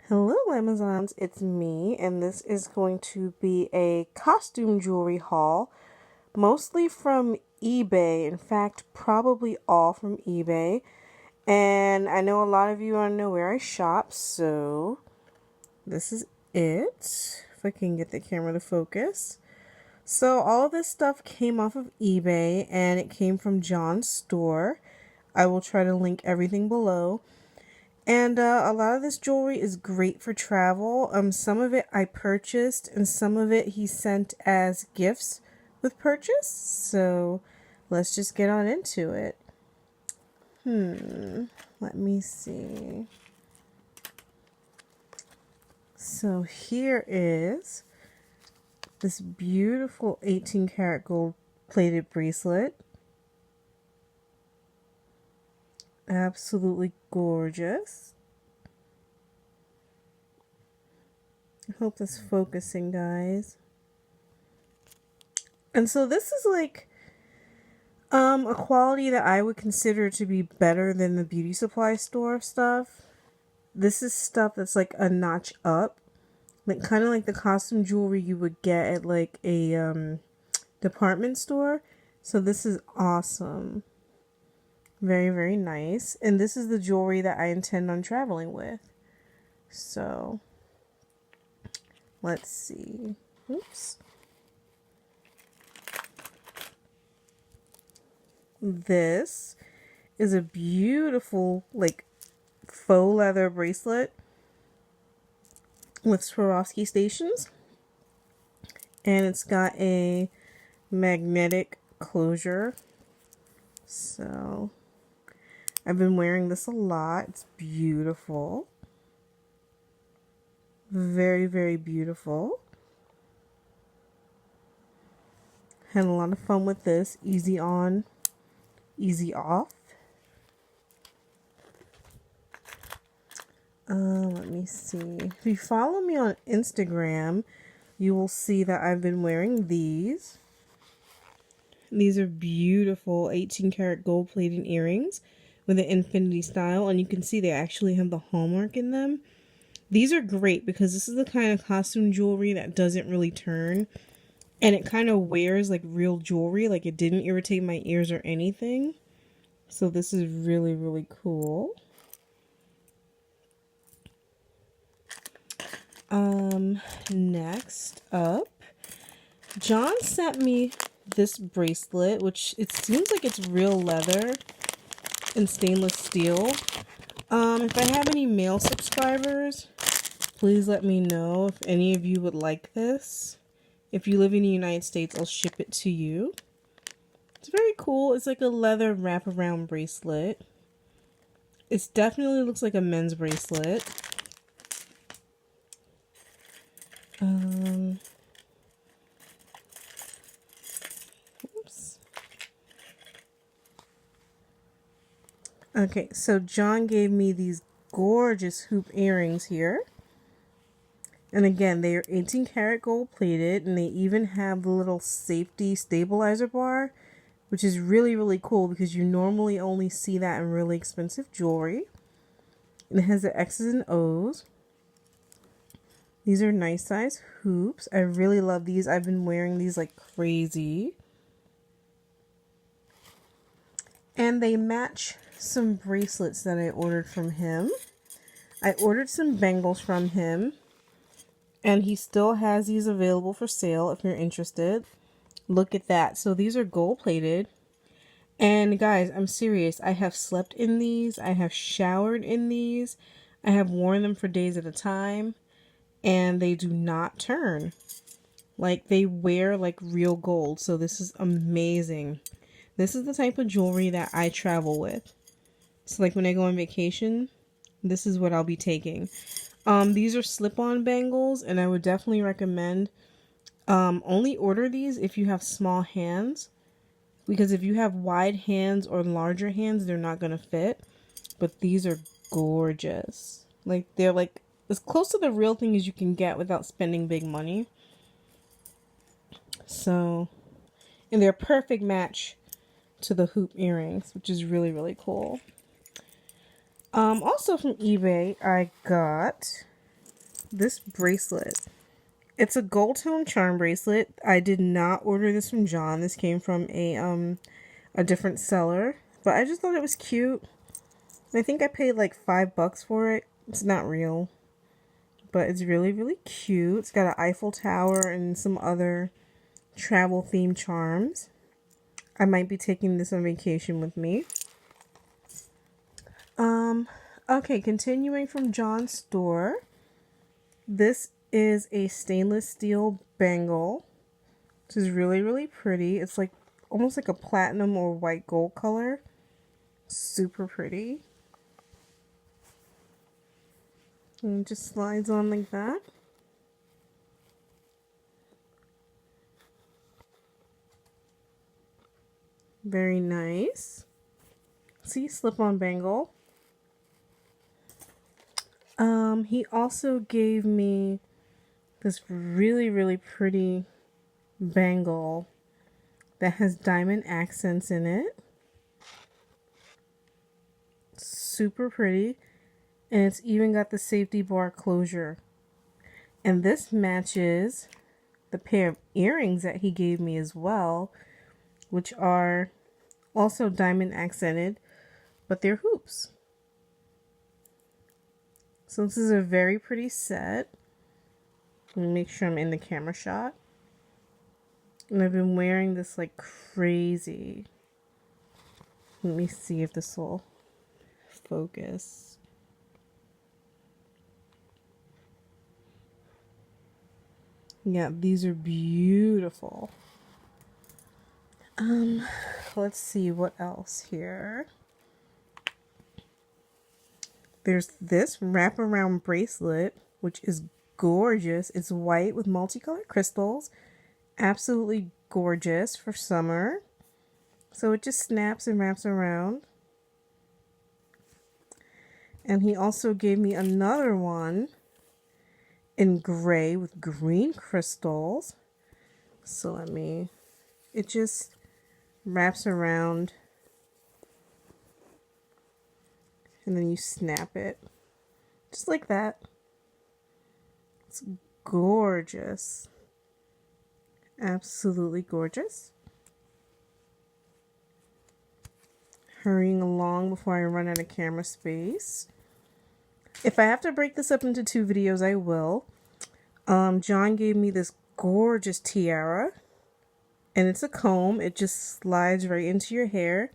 Hello Amazons, it's me, and this is going to be a costume jewelry haul, mostly from eBay. In fact, probably all from eBay. And I know a lot of you want to know where I shop, so this is it. If I can get the camera to focus. So all of this stuff came off of eBay, and it came from John's store. I will try to link everything below. And a lot of this jewelry is great for travel. Some of it I purchased, and some of it he sent as gifts with purchase. So let's just get on into it. Let me see. So here is this beautiful 18 karat gold plated bracelet. Absolutely gorgeous. I hope that's focusing, guys. And so this is like a quality that I would consider to be better than the beauty supply store stuff. This is stuff that's like a notch up, like kind of like the costume jewelry you would get at like a department store. So this is awesome. Very, very nice. And this is the jewelry that I intend on traveling with. So, let's see. Oops. This is a beautiful, like, faux leather bracelet with Swarovski stations. And it's got a magnetic closure. So I've been wearing this a lot. It's beautiful. Very, very beautiful. Had a lot of fun with this. Easy on, easy off. Let me see. If you follow me on Instagram, you will see that I've been wearing these. These are beautiful 18 karat gold plated earrings with an infinity style, and you can see they actually have the hallmark in them. These are great because this is the kind of costume jewelry that doesn't really turn, and it kind of wears like real jewelry, like it didn't irritate my ears or anything. So this is really, really cool. Next up, John sent me this bracelet, which it seems like it's real leather and stainless steel. If I have any male subscribers, please let me know if any of you would like this. If you live in the United States, I'll ship it to you. It's very cool. It's like a leather wraparound bracelet. It definitely looks like a men's bracelet. Oops. Okay, so John gave me these gorgeous hoop earrings here. And again, they are 18 karat gold plated, and they even have the little safety stabilizer bar, which is really, really cool because you normally only see that in really expensive jewelry. And it has the X's and O's. These are nice size hoops. I really love these. I've been wearing these like crazy. And they match some bracelets that I ordered from him. I ordered some bangles from him, and he still has these available for sale if you're interested. Look at that. So these are gold plated. And guys, I'm serious. I have slept in these. I have showered in these. I have worn them for days at a time. And they do not turn. Like, they wear like real gold. So this is amazing. This is the type of jewelry that I travel with. So like when I go on vacation, this is what I'll be taking. These are slip-on bangles, and I would definitely recommend only order these if you have small hands. Because if you have wide hands or larger hands, they're not going to fit. But these are gorgeous. Like, they're like as close to the real thing as you can get without spending big money. So, and they're a perfect match to the hoop earrings, which is really, really cool. Also from eBay, I got this bracelet. It's a gold tone charm bracelet. I did not order this from John. This came from a different seller, but I just thought it was cute. I think I paid like $5 for it. It's not real, but it's really, really cute. It's got an Eiffel Tower and some other travel themed charms. I might be taking this on vacation with me. Okay, continuing from John's store. This is a stainless steel bangle. This is really, really pretty. It's like almost like a platinum or white gold color. Super pretty. And it just slides on like that. Very nice. See, slip-on bangle. He also gave me this really, really pretty bangle that has diamond accents in it. Super pretty. And it's even got the safety bar closure. And this matches the pair of earrings that he gave me as well, which are also diamond accented, but they're hoops. So this is a very pretty set. Let me make sure I'm in the camera shot. And I've been wearing this like crazy. Let me see if this will focus. Yeah, these are beautiful. Let's see what else here. There's this wraparound bracelet, which is gorgeous. It's white with multicolored crystals. Absolutely gorgeous for summer. So it just snaps and wraps around. And he also gave me another one in gray with green crystals. So it just wraps around. And then you snap it. Just like that. It's gorgeous. Absolutely gorgeous. Hurrying along before I run out of camera space. If I have to break this up into 2 videos, I will. John gave me this gorgeous tiara. And it's a comb. It just slides right into your hair.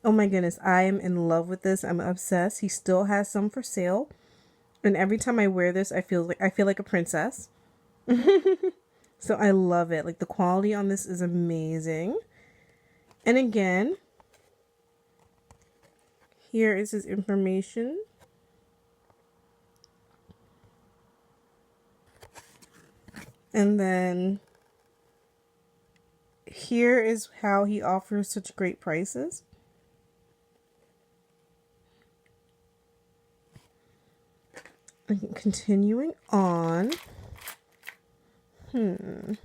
Oh my goodness, I am in love with this. I'm obsessed. He still has some for sale. And every time I wear this, I feel like a princess. So I love it. Like the quality on this is amazing. And again, here is his information. And then here is how he offers such great prices. Continuing on. This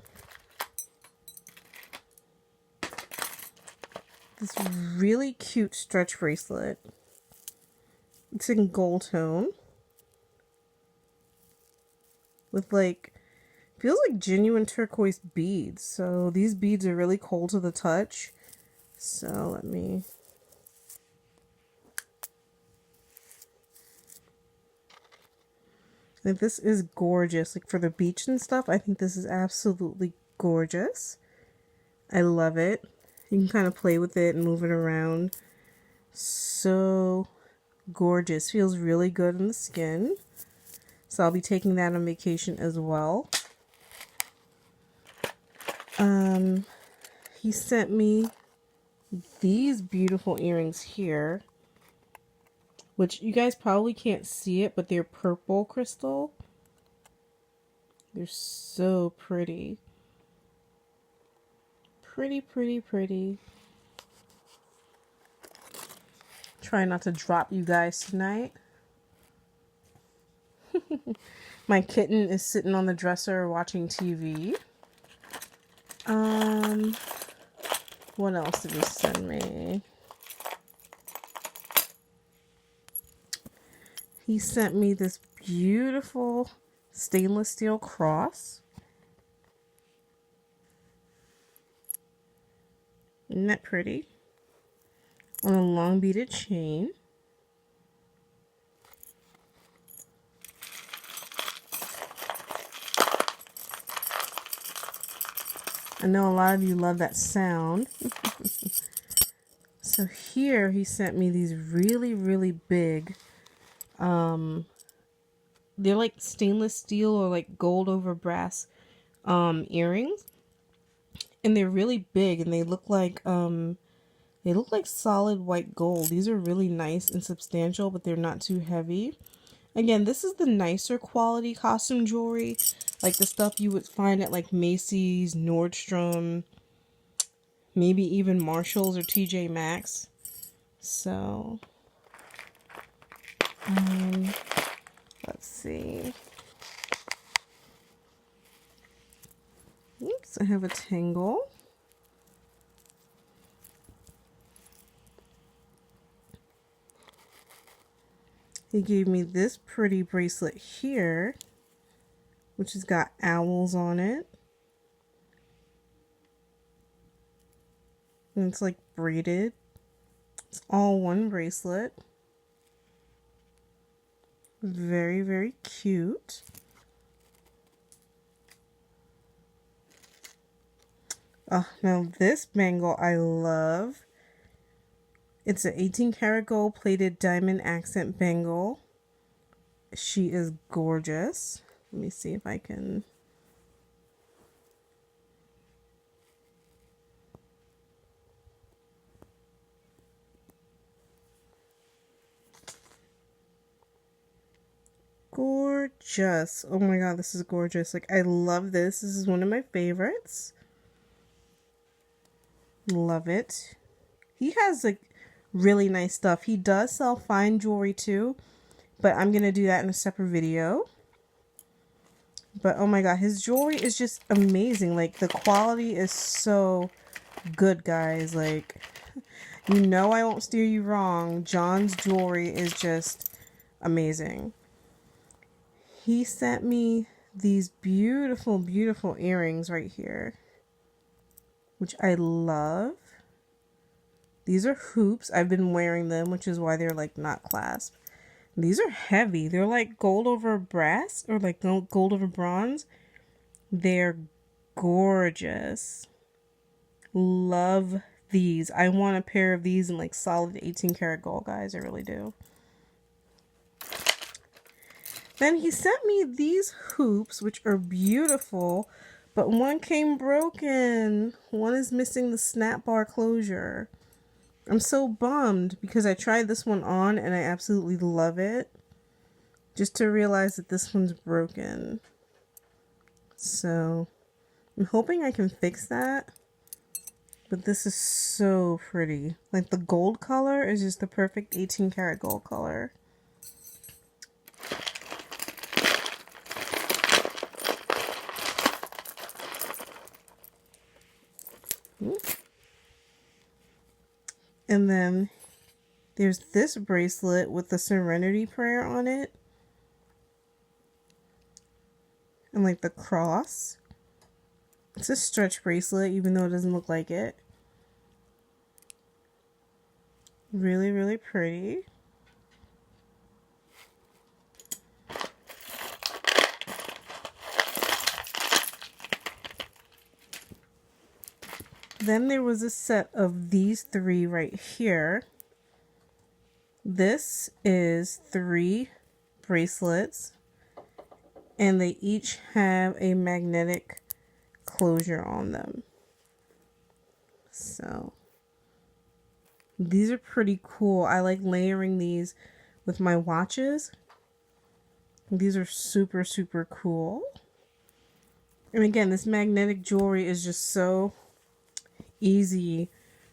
really cute stretch bracelet. It's in gold tone. With like, feels like genuine turquoise beads. So these beads are really cold to the touch. So let me... Like, this is gorgeous. Like for the beach and stuff, I think this is absolutely gorgeous. I love it. You can kind of play with it and move it around. So gorgeous. Feels really good on the skin. So I'll be taking that on vacation as well. He sent me these beautiful earrings here, which you guys probably can't see it, but they're purple crystal. They're so pretty. Pretty, pretty, pretty. Try not to drop you guys tonight. My kitten is sitting on the dresser watching TV. What else did he send me? He sent me this beautiful stainless steel cross. Isn't that pretty? On a long beaded chain. I know a lot of you love that sound. So here he sent me these really, really big, they're like stainless steel or like gold over brass earrings. And they're really big and they look like solid white gold. These are really nice and substantial, but they're not too heavy. Again, this is the nicer quality costume jewelry, like the stuff you would find at like Macy's, Nordstrom, maybe even Marshall's or TJ Maxx. So, let's see. Oops, I have a tangle. He gave me this pretty bracelet here, which has got owls on it. And it's like braided. It's all one bracelet. Very, very cute. Oh, now this bangle I love. It's an 18 karat gold plated diamond accent bangle. She is gorgeous. Let me see if I can. Gorgeous. Oh my god, this is gorgeous. Like, I love this. This is one of my favorites. Love it. He has like really nice stuff. He does sell fine jewelry too, but I'm gonna do that in a separate video. But oh my god, his jewelry is just amazing. Like, the quality is so good, guys. Like, you know I won't steer you wrong. John's jewelry is just amazing. He sent me these beautiful, beautiful earrings right here, which I love. These are hoops. I've been wearing them, which is why they're like not clasped. These are heavy. They're like gold over brass or like gold over bronze. They're gorgeous. Love these. I want a pair of these in like solid 18 karat gold, guys. I really do. Then he sent me these hoops, which are beautiful, but one came broken. One is missing the snap bar closure. I'm so bummed because I tried this one on and I absolutely love it. Just to realize that this one's broken. So, I'm hoping I can fix that. But this is so pretty. Like, the gold color is just the perfect 18 karat gold color. And then there's this bracelet with the Serenity Prayer on it. And like the cross. It's a stretch bracelet, even though it doesn't look like it. Really, really pretty. Then there was a set of these three right here. This is 3 bracelets, and they each have a magnetic closure on them. So these are pretty cool. I like layering these with my watches. These are super, super cool. And again, this magnetic jewelry is just so easy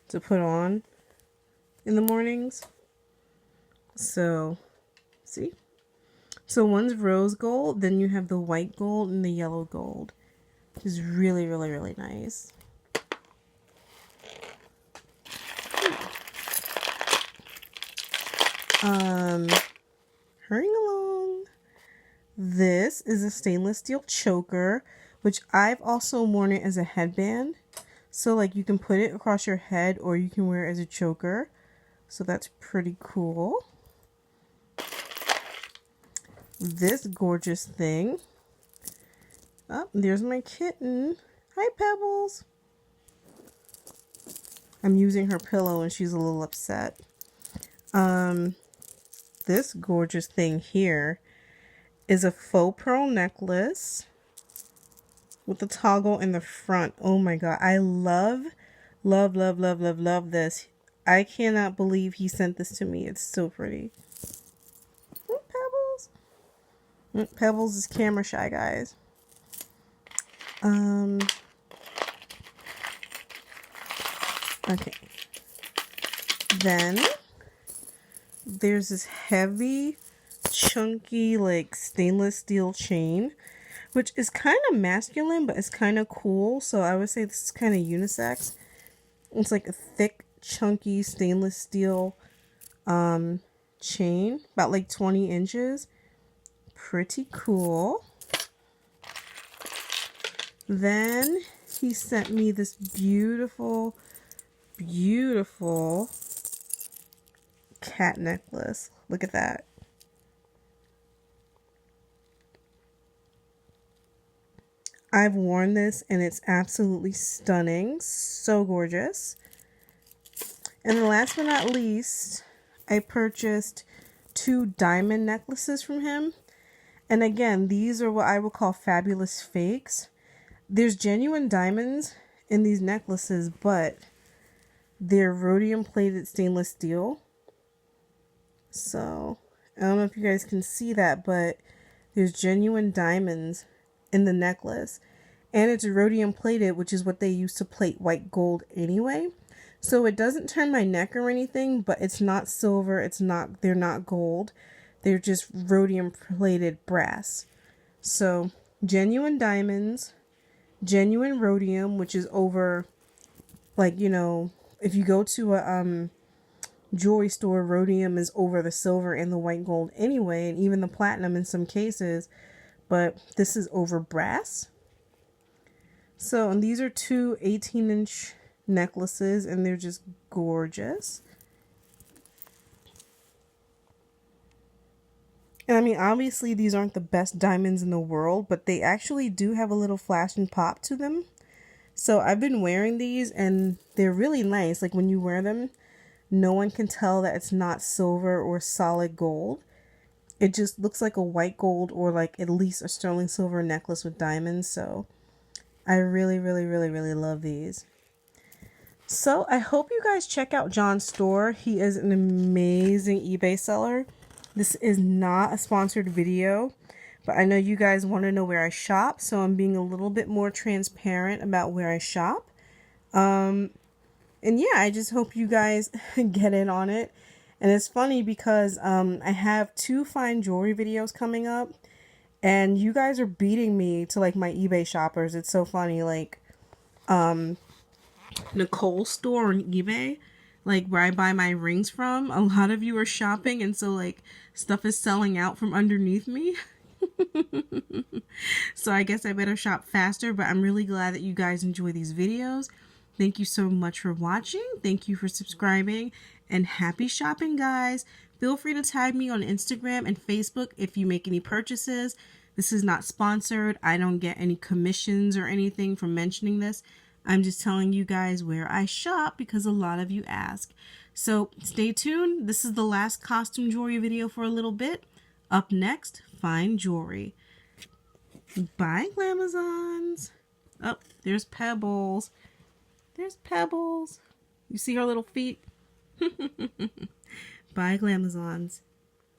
to put on in the mornings. So, see? So one's rose gold, then you have the white gold and the yellow gold, which is really, really, really nice. Hurrying along. This is a stainless steel choker, which I've also worn it as a headband. So like you can put it across your head or you can wear it as a choker. So that's pretty cool. This gorgeous thing. Oh, there's my kitten. Hi, Pebbles. I'm using her pillow and she's a little upset. This gorgeous thing here is a faux pearl necklace with a toggle in the front. Oh my god, I love this. I cannot believe he sent this to me. It's so pretty. Pebbles. Pebbles is camera shy, guys. Okay. Then there's this heavy, chunky, like stainless steel chain, which is kind of masculine, but it's kind of cool. So I would say this is kind of unisex. It's like a thick, chunky stainless steel chain, about like 20 inches. Pretty cool. Then he sent me this beautiful cat necklace. Look at that. I've worn this and it's absolutely stunning. So gorgeous. And last but not least, I purchased 2 diamond necklaces from him. And again, these are what I would call fabulous fakes. There's genuine diamonds in these necklaces, but they're rhodium plated stainless steel. So, I don't know if you guys can see that, but there's genuine diamonds in the necklace. And it's rhodium plated, which is what they use to plate white gold anyway. So it doesn't turn my neck or anything, but it's not silver, they're not gold. They're just rhodium plated brass. So, genuine diamonds, genuine rhodium, which is over, like, you know, if you go to a jewelry store, rhodium is over the silver and the white gold anyway, and even the platinum in some cases, but this is over brass. So, and these are 2 18-inch necklaces, and they're just gorgeous. And I mean, obviously these aren't the best diamonds in the world, but they actually do have a little flash and pop to them. So I've been wearing these and they're really nice. Like when you wear them, no one can tell that it's not silver or solid gold. It just looks like a white gold or like at least a sterling silver necklace with diamonds. So I really love these. So I hope you guys check out John's store. He is an amazing eBay seller. This is not a sponsored video, but I know you guys want to know where I shop, so I'm being a little bit more transparent about where I shop. And yeah, I just hope you guys get in on it. And it's funny because I have 2 fine jewelry videos coming up, and you guys are beating me to like my eBay shoppers. It's so funny. Like Nicole's store on eBay, like where I buy my rings from, a lot of you are shopping, and so like stuff is selling out from underneath me. So I guess I better shop faster, but I'm really glad that you guys enjoy these videos. Thank you so much for watching. Thank you for subscribing, and happy shopping, guys. Feel free to tag me on Instagram and Facebook if you make any purchases. This is not sponsored. I don't get any commissions or anything from mentioning this. I'm just telling you guys where I shop because a lot of you ask. So stay tuned. This is the last costume jewelry video for a little bit. Up next, fine jewelry. Bye, Glamazons. Oh, there's Pebbles. There's Pebbles. You see her little feet? Bye, Glamazons.